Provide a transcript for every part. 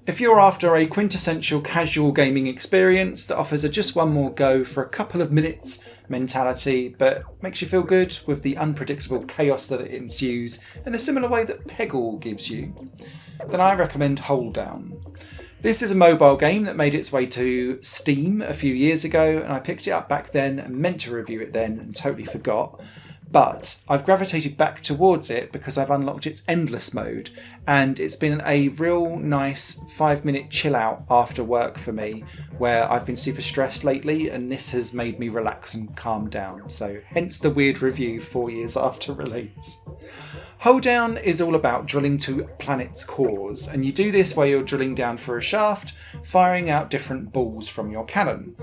If you're after a quintessential casual gaming experience that offers a just one more go for a couple of minutes mentality, but makes you feel good with the unpredictable chaos that it ensues in a similar way that Peggle gives you, then I recommend Holedown. This is a mobile game that made its way to Steam a few years ago, and I picked it up back then and meant to review it then and totally forgot. But I've gravitated back towards it because I've unlocked its endless mode, and it's been a real nice 5-minute chill out after work for me, where I've been super stressed lately and this has made me relax and calm down. So hence the weird review 4 years after release. Holedown is all about drilling to planets' cores, and you do this where you're drilling down for a shaft, firing out different balls from your cannon.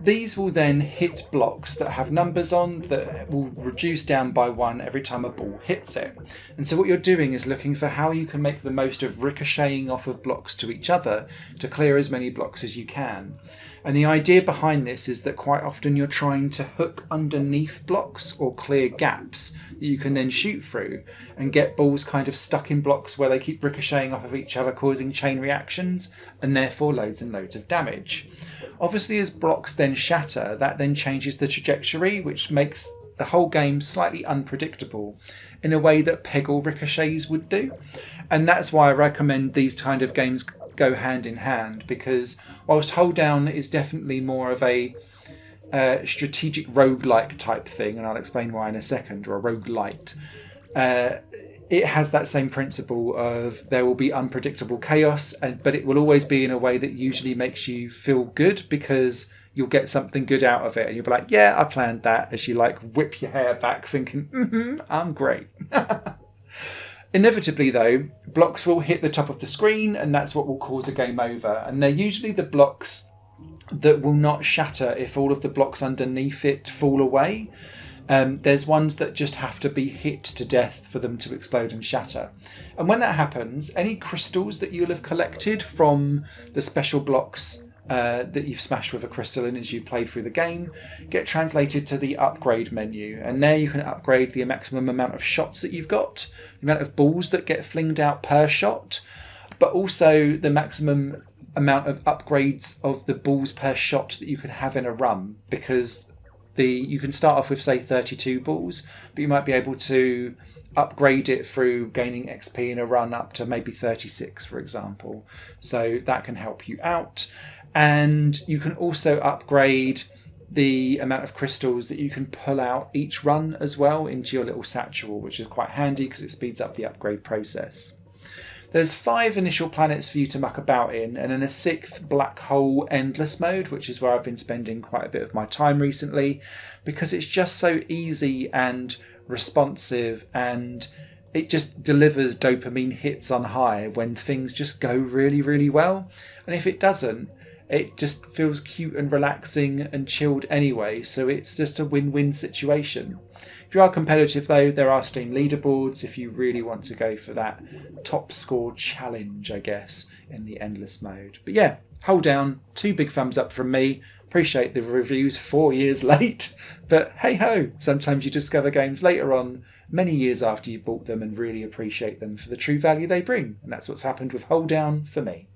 These will then hit blocks that have numbers on that will reduce down by 1 every time a ball hits it. And so what you're doing is looking for how you can make the most of ricocheting off of blocks to each other to clear as many blocks as you can. And the idea behind this is that quite often you're trying to hook underneath blocks or clear gaps that you can then shoot through and get balls kind of stuck in blocks where they keep ricocheting off of each other, causing chain reactions and therefore loads and loads of damage. Obviously, as blocks then shatter, that then changes the trajectory, which makes the whole game slightly unpredictable in a way that Peggle ricochets would do. And that's why I recommend these kind of games go hand in hand, because whilst Holedown is definitely more of a strategic roguelike type thing, and I'll explain why in a second, or a roguelite, it has that same principle of there will be unpredictable chaos, but it will always be in a way that usually makes you feel good because you'll get something good out of it and you'll be like, yeah, I planned that, as you like whip your hair back thinking, I'm great. Inevitably though, blocks will hit the top of the screen and that's what will cause a game over, and they're usually the blocks that will not shatter if all of the blocks underneath it fall away. There's ones that just have to be hit to death for them to explode and shatter. And when that happens, any crystals that you'll have collected from the special blocks that you've smashed with a crystal in as you've played through the game get translated to the upgrade menu, and there you can upgrade the maximum amount of shots that you've got, the amount of balls that get flinged out per shot, but also the maximum amount of upgrades of the balls per shot that you can have in a run, because you can start off with say 32 balls, but you might be able to upgrade it through gaining XP in a run up to maybe 36, for example. So that can help you out. And you can also upgrade the amount of crystals that you can pull out each run as well into your little satchel, which is quite handy because it speeds up the upgrade process. There's 5 initial planets for you to muck about in, and then a 6th black hole endless mode, which is where I've been spending quite a bit of my time recently, because it's just so easy and responsive, and it just delivers dopamine hits on high when things just go really, really well. And if it doesn't, it just feels cute and relaxing and chilled anyway, so it's just a win-win situation. If you are competitive though, there are Steam leaderboards if you really want to go for that top score challenge, I guess, in the endless mode. But yeah, Holedown, 2 big thumbs up from me. Appreciate the reviews 4 years late, but hey ho, sometimes you discover games later on, many years after you've bought them, and really appreciate them for the true value they bring. And that's what's happened with Holedown for me.